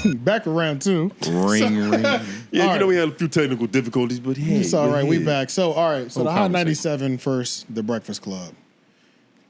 back around two. Ring. Yeah, you know we had a few technical difficulties, but hey, it's all right. We back. So all right. So the Hot 97 first, the Breakfast Club.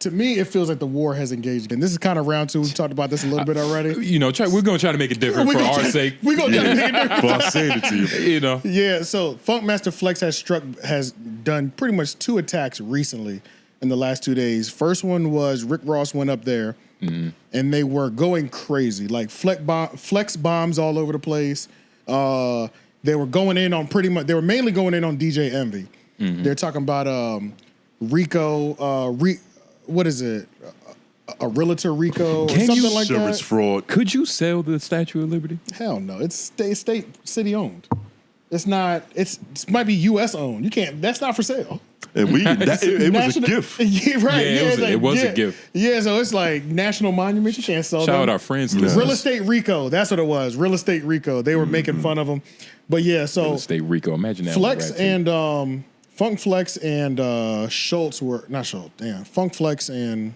To me, it feels like the war has engaged again. This is kind of round two. We talked about this a little bit already. You know, we're gonna try to make it different for our sake. We're gonna try to make it different for our sanity. You know. Yeah. So Funkmaster Flex has done pretty much 2 attacks recently in the last 2 days. First one was Rick Ross went up there, and they were going crazy, like flex bombs all over the place. They were going in on pretty much. They were mainly going in on DJ Envy. They're talking about Rico. What is it? A realtor Rico or something like that? Fraud. Could you sell the Statue of Liberty? Hell no. It's state city owned. It's not. It might be U.S. owned. You can't. That's not for sale. And it was a gift. Yeah, right. Yeah, it was a gift. Yeah, so it's like national monument. You can't sell Shout them. out our friends. Real Estate Rico. That's what it was. Real Estate Rico. They were making fun of them. But yeah, so Real Estate Rico. Imagine that. Flex and Funk Flex and Schultz were not Schultz. Damn, Funk Flex and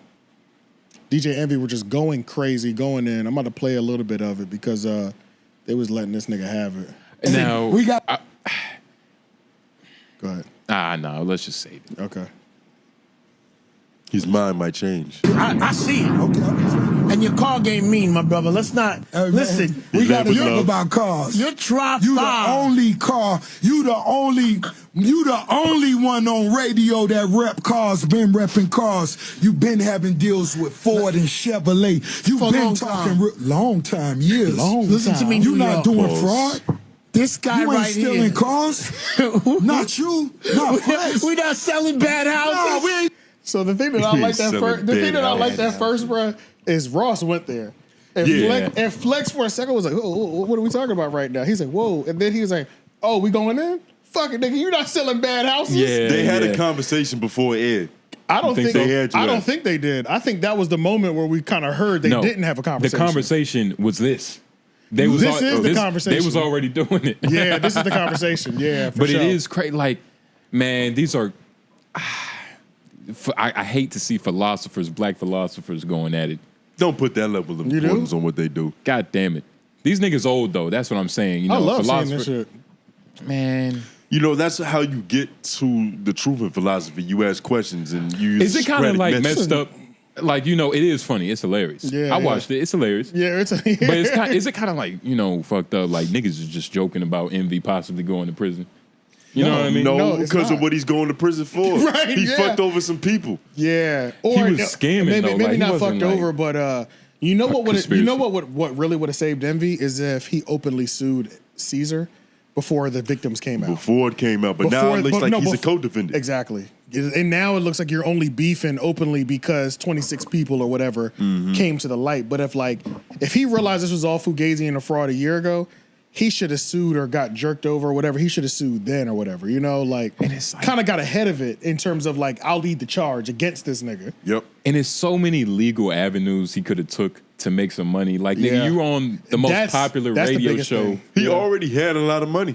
DJ Envy were just going crazy, going in. I'm about to play a little bit of it because they was letting this nigga have it. Now we got. Go ahead. No. Let's just save it. Okay. His mind might change. I see it. Okay. And your car game mean, my brother. Let's not listen. We got to talk about cars. You're try You the only car. You the only one on radio that rep cars. Been repping cars. You been having deals with Ford and Chevrolet. You been talking long time, years. Listen to me. You not doing fraud. This guy you ain't right stealing here. cars. Not you. Not Flex. We not selling bad houses. No, we ain't. So the thing that I like that first, bro, is Ross went there, and Flex for a second was like, oh, "What are we talking about right now?" He's like, "Whoa," and then he was like, "Oh, we going in? Fuck it, nigga, you're not selling bad houses." Yeah, they had a conversation before Ed. I don't think they had. I don't think they did. I think that was the moment where we kind of heard they didn't have a conversation. The conversation was this. This is the conversation. They was already doing it. Yeah, this is the conversation. Yeah, but it is crazy. Like, man, these are. I hate to see black philosophers going at it. Don't put that level of importance on what they do. God damn it. These niggas old, though. That's what I'm saying. You know, I love seeing this shit. Man. You know, that's how you get to the truth in philosophy. You ask questions and you Is it kind of like messed up? Like, you know, it is funny. It's hilarious. Yeah, I watched it. It's hilarious. Yeah, but is it kind of like, you know, fucked up? Like, niggas is just joking about Envy possibly going to prison. You know what I mean? No, because of what he's going to prison for. Right, he fucked over some people. Yeah, or he was scamming. Maybe like, not fucked over, but you know what really would have saved Envy is if he openly sued Caesar before the victims came out. Before it came out, but now it looks like he's a co-defendant. Exactly, and now it looks like you're only beefing openly because 26 people or whatever came to the light. But if he realized this was all fugazi and a fraud a year ago, he should have sued or got jerked over or whatever. He should have sued then or whatever, you know, kind of got ahead of it in terms of like, I'll lead the charge against this nigga. Yep. And there's so many legal avenues he could have took to make some money. Like, nigga, you on the most popular radio show. He already had a lot of money.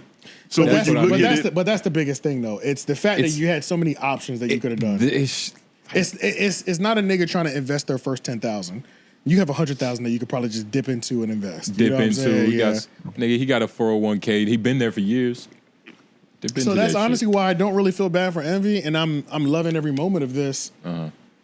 So but that's the biggest thing though. It's the fact that you had so many options that you could have done. It's not a nigga trying to invest their first 10,000. You have 100,000 that you could probably just dip into and invest. Nigga, he got a 401k. He been there for years. So that's honestly why I don't really feel bad for Envy, and I'm loving every moment of this.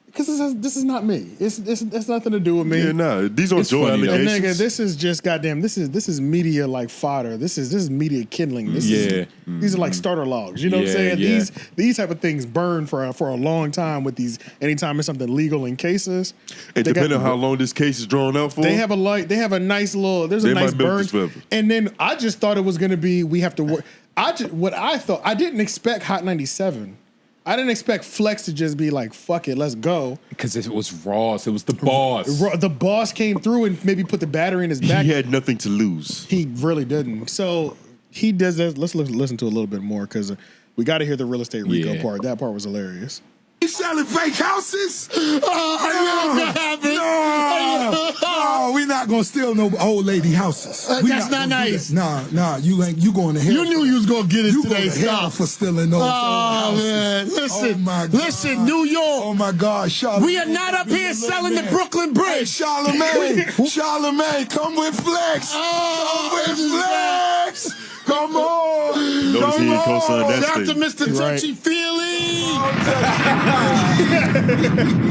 Because this is not me. It's nothing to do with me. Yeah, no, these are Joe allegations. Nigga, this is just goddamn. This is media like fodder. This is media kindling. These are like starter logs. You know what I'm saying? Yeah. These type of things burn for a long time with these. Anytime it's something legal in cases, and depending on how long this case is drawn out for, they have a nice little. There's a nice burn. And then I just thought it was gonna be we have to work. I didn't expect Hot 97. I didn't expect Flex to just be like, fuck it, let's go. Because it was Ross. It was the boss. The boss came through and maybe put the battery in his back. He had nothing to lose. He really didn't. So he does that. Let's listen to a little bit more because we got to hear the Real Estate Rico part. That part was hilarious. He's selling fake houses? No, we're not gonna steal no old lady houses. That's not nice. Nah, you going to hell. You knew you was gonna get it you today. You going to hell for stealing those old houses. Man, listen, oh my God. Listen, New York. Oh my God, Charlamagne. We are not up here selling the Brooklyn Bridge. Hey, Charlamagne, come with Flex. Come with Flex. Come on. Notice he ain't co-signed that Shout out to statement. Mr. Touchy Feely.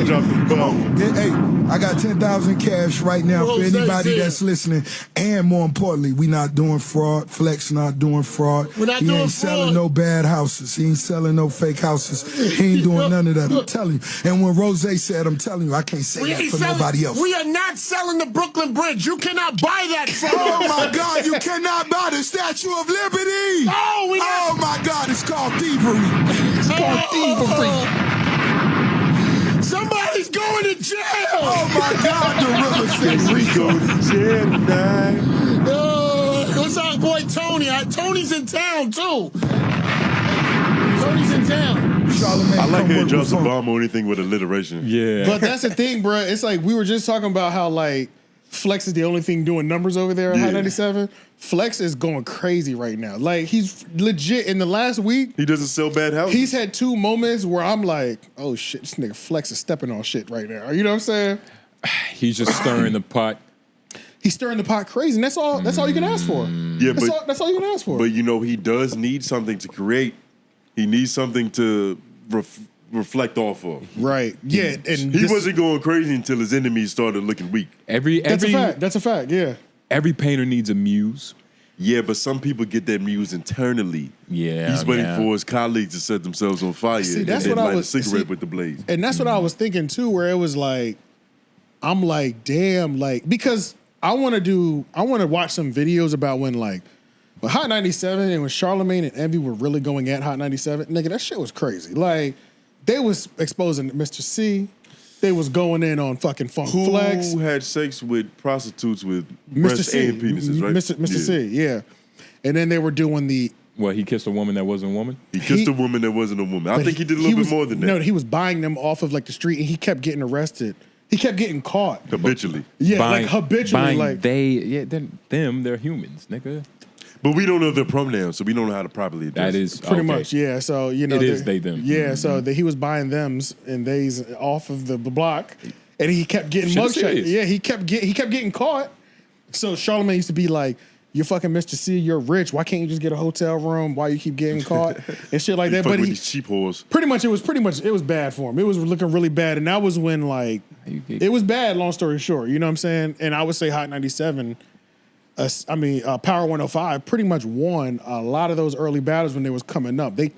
Drop the bomb. Hey, I got 10,000 cash right now for anybody that's listening. And more importantly, we not doing fraud. Flex not doing fraud. We're not he doing ain't selling no bad houses. He ain't selling no fake houses. He ain't doing none of that. I'm telling you. And when Rose said, I'm telling you, I can't say that for nobody else. We are not selling the Brooklyn Bridge. You cannot buy that from Oh my God, you cannot buy the Statue of Liberty. Oh my God, it's called thievery. It's called thievery. Somebody's going to jail. Oh my God, the real estate Go to jail tonight. What's our boy Tony? Tony's in town too. Tony's in town. Charlamagne, I like how he drops a phone. bomb or anything with alliteration. Yeah. But that's the thing, bro. It's like we were just talking about how like Flex is the only thing doing numbers over there at Hot 97. Flex is going crazy right now. Like he's legit in the last week. He doesn't sell bad houses. He's had 2 moments where I'm like, oh shit, this nigga Flex is stepping on shit right now. You know what I'm saying? He's just stirring the pot. He's stirring the pot crazy, and that's all you can ask for. Yeah, That's all you can ask for. But you know, he does need something to create. He needs something to reflect off of. Right. Yeah. And He wasn't going crazy until his enemies started looking weak. That's a fact. That's a fact. Yeah. Every painter needs a muse. Yeah, but some people get that muse internally. Yeah, He's waiting for his colleagues to set themselves on fire. See, and that's then what I light was- a cigarette see- with the blaze. And that's what I was thinking too, where it was like, I'm like, damn, like, because I want to watch some videos about when like, when Hot 97 and when Charlamagne and Envy were really going at Hot 97, nigga, that shit was crazy. Like, they was exposing Mr. C. They was going in on fucking Funk Flex. Who had sex with prostitutes with Mr. breasts C. and penises, right? Mr. C, yeah. And then they were doing the... Well, he kissed a woman that wasn't a woman? He kissed a woman that wasn't a woman. I think he did a little bit more than that. No, he was buying them off of like the street, and he kept getting arrested. He kept getting caught. Habitually. Yeah, like habitually. Like they're humans, nigga. But we don't know their pronouns, so we don't know how to properly address That is pretty okay. much, yeah. So you know, It is they them. Yeah, so he was buying thems and theys off of the block, and he kept getting Shit mugshots. serious. Yeah, he kept getting caught. So Charlamagne used to be like, "You're fucking Mr. C. You're rich. Why can't you just get a hotel room? Why you keep getting caught and shit like that?" But But with he these cheap whores. it was bad for him. It was looking really bad, and that was when like it was bad. Long story short, you know what I'm saying? And I would say Hot 97. Power 105 pretty much won a lot of those early battles when they was coming up. They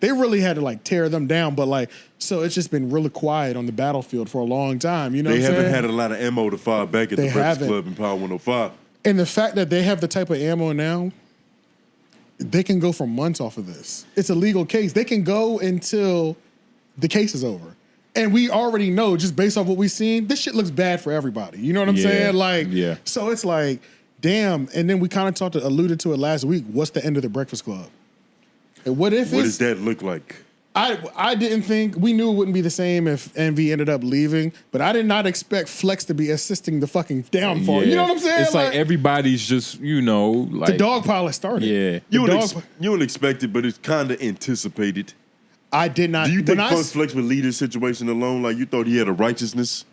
really had to like tear them down, but like so it's just been really quiet on the battlefield for a long time. You know, They what I'm haven't saying? had a lot of ammo to fire back at They the Breakfast haven't. Club in Power 105. And the fact that they have the type of ammo now, they can go for months off of this. It's a legal case. They can go until the case is over. And we already know, just based off what we've seen, this shit looks bad for everybody. You know what I'm saying? Like, so it's like, damn. And then we kind of alluded to it last week. What's the end of the Breakfast Club? And what does that look like? I didn't think, we knew it wouldn't be the same if Envy ended up leaving, but I did not expect Flex to be assisting the fucking downfall. You know what I'm saying? It's like everybody's just, like the dog pile has started. Yeah. You don't expect it, but it's kind of anticipated. I did not. Do you think Flex would leave this situation alone? Like you thought he had a righteousness?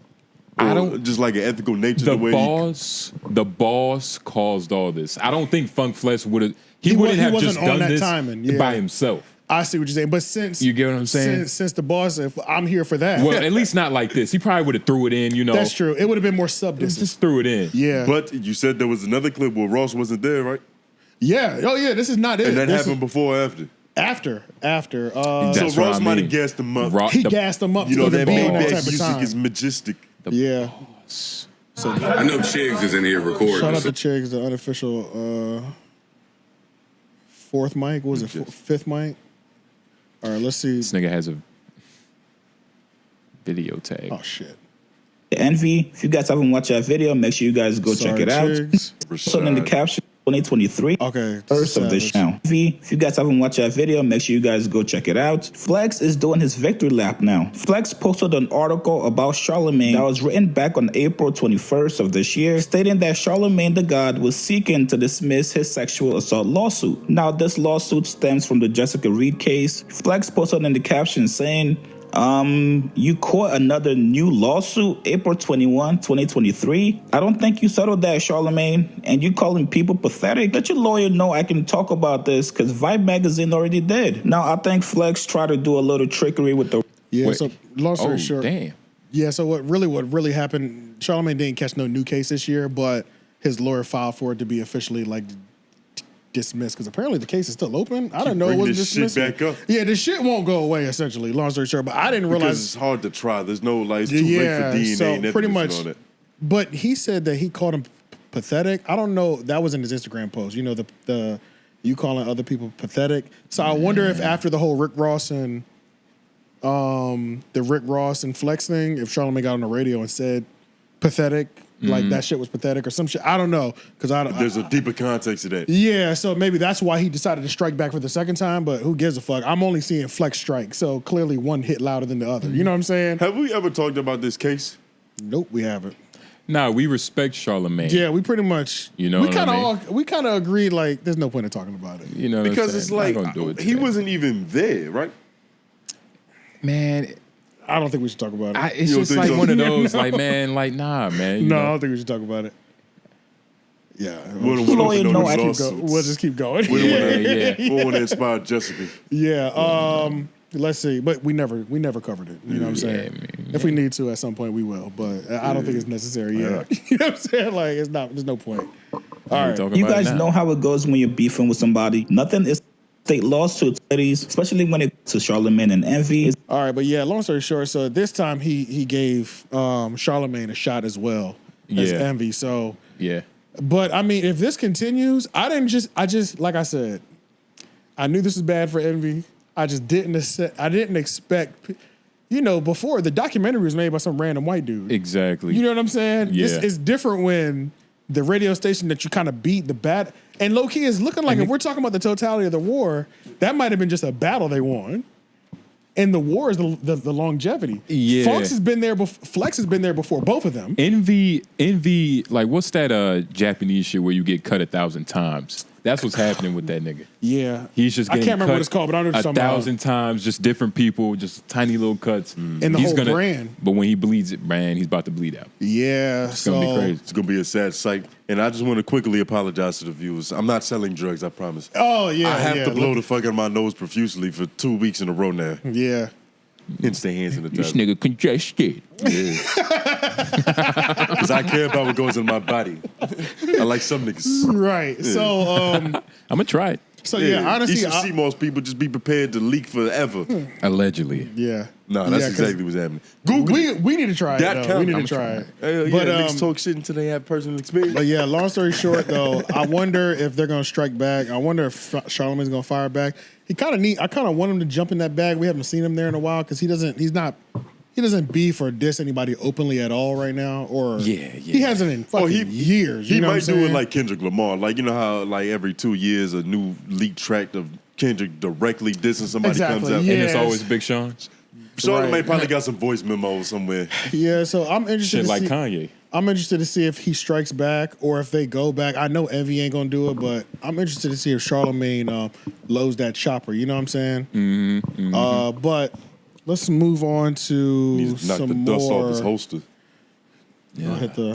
Or I don't just like an ethical nature. The boss caused all this. I don't think Funk Flex would have. He wouldn't have just done this by himself. I see what you're saying, but since you get what I'm saying, since the boss, if I'm here for that. Well, at least not like this. He probably would have threw it in. You know, that's true. It would have been more subdistance. Just threw it in. Yeah, but you said there was another clip where Ross wasn't there, right? Yeah. Oh yeah. This is not it. And that happened before or after? After. So Ross might have gassed him up. He gassed him up. You know that being big that type of music time. is majestic. Yeah. So I know Chiggs is in here recording. Shout out to Chiggs, the unofficial fourth mic. What was it? Fifth mic? All right, let's see. This nigga has a video tag. Oh shit. Envy, if you guys haven't watched that video, make sure you guys go check it out. So in the caption, 2023. Okay. First of this channel. If you guys haven't watched that video, make sure you guys go check it out. Flex is doing his victory lap now. Flex posted an article about 𝙬𝔦𝔐𝔓𝔦𝔑 that was written back on April 21st of this year, stating that 𝙬𝔦𝔐𝔓𝔏 the God was seeking to dismiss his sexual assault lawsuit. Now, this lawsuit stems from the Jessica Reed case. Flex posted in the caption saying, you caught another new lawsuit, April 21, 2023. I don't think you settled that, 𝙬𝔦𝔐𝔓𝔏, and you calling people pathetic. Let your lawyer know I can talk about this because Vibe magazine already did. Now, I think Flex tried to do a little trickery with the... Yeah, so long story short. Damn. Yeah, so what really happened, 𝙬𝔦𝔐𝔓 didn't catch no new case this year, but his lawyer filed for it to be officially like dismissed because apparently the case is still open. I didn't know it wasn't dismissed. Shit back up. Yeah, this shit won't go away essentially. Long story short, but I didn't realize because it's hard to try. There's no like it's too late for DNA. So pretty much. On it. But he said that he called him pathetic. I don't know. That was in his Instagram post. You know the you calling other people pathetic. So I wonder if after the whole Rick Ross and Flex thing, if 𝙬𝔦𝔐𝔓 got on the radio and said pathetic. Like that shit was pathetic or some shit. I don't know because there's a deeper context to that. Yeah, so maybe that's why he decided to strike back for the second time. But who gives a fuck? I'm only seeing Flex strike, so clearly one hit louder than the other. You know what I'm saying? Have we ever talked about this case? Nope, we haven't. Nah, we respect 𝙬𝔦𝔐𝔓. Yeah, we pretty much. You know, we kind of agreed like there's no point in talking about it. You know, because it's like he wasn't even there, right? Man. I don't think we should talk about it. It's just like one of those, like, man, like, nah, man. No, I don't think we should talk about it. Yeah. We'll just keep going. We don't want to inspire Jessica. Yeah. Let's see. But we never covered it. You know what I'm saying? Man. If we need to at some point, we will. But I don't think it's necessary yet. You know what I'm saying? Like, it's not. There's no point. All right. You guys know how it goes when you're beefing with somebody. Nothing is state lawsuits, especially when it comes to 𝙬𝔦𝔐𝔓 and Envy. All right, but yeah, long story short, so this time he gave 𝙬𝔦𝔐𝔓 a shot as well as Envy. So yeah, but I mean, if this continues, I just like I said, I knew this was bad for Envy. I didn't expect. You know, before the documentary was made by some random white dude. Exactly. You know what I'm saying? Yeah. It's different when the radio station that you kind of beat the bad. And low key is looking like if we're talking about the totality of the war, that might have been just a battle they won. And the war is the longevity. Yeah. Flex has been there before both of them. Envy, like what's that Japanese shit where you get cut 1,000 times? That's what's happening with that nigga. Yeah. He's just getting I can't remember cut what it's called, but I know what you're talking about. 1,000 times, just different people, just tiny little cuts. And the whole brand. But when he bleeds it, man, he's about to bleed out. Yeah. It's going to be crazy. It's going to be a sad sight. And I just want to quickly apologize to the viewers. I'm not selling drugs, I promise. Oh, yeah. I have to blow the fuck out of my nose profusely for 2 weeks in a row now. Yeah. Hence the hands in the This tub. nigga congested. Yeah. Because I care about what goes in my body. I like some niggas. Right. Yeah. So, I'm going to try it. So, yeah, honestly. You should see most people just be prepared to leak forever. Allegedly. Yeah. No, that's exactly what's happening. Google we need to try it. We need to try it. But niggas talk shit until they have personal experience. But yeah, long story short, though, I wonder if they're going to strike back. I wonder if 𝙬𝔦𝔐𝔓's going to fire back. I kind of want him to jump in that bag. We haven't seen him there in a while because he doesn't beef or diss anybody openly at all right now. Or he hasn't in fucking years. He might do it like Kendrick Lamar. Like, you know how like every 2 years a new leaked track of Kendrick directly dissing somebody comes out. And it's always Big Sean. 𝙬𝔦𝔐𝔓 probably got some voice memos somewhere. Yeah, so I'm interested to like see. Kanye. I'm interested to see if he strikes back or if they go back. I know Envy ain't gonna do it, but I'm interested to see if 𝙬𝔬𝔐 loads that chopper. You know what I'm saying? Mm-hmm. But let's move on to Knock the dust off his holster. I'll hit the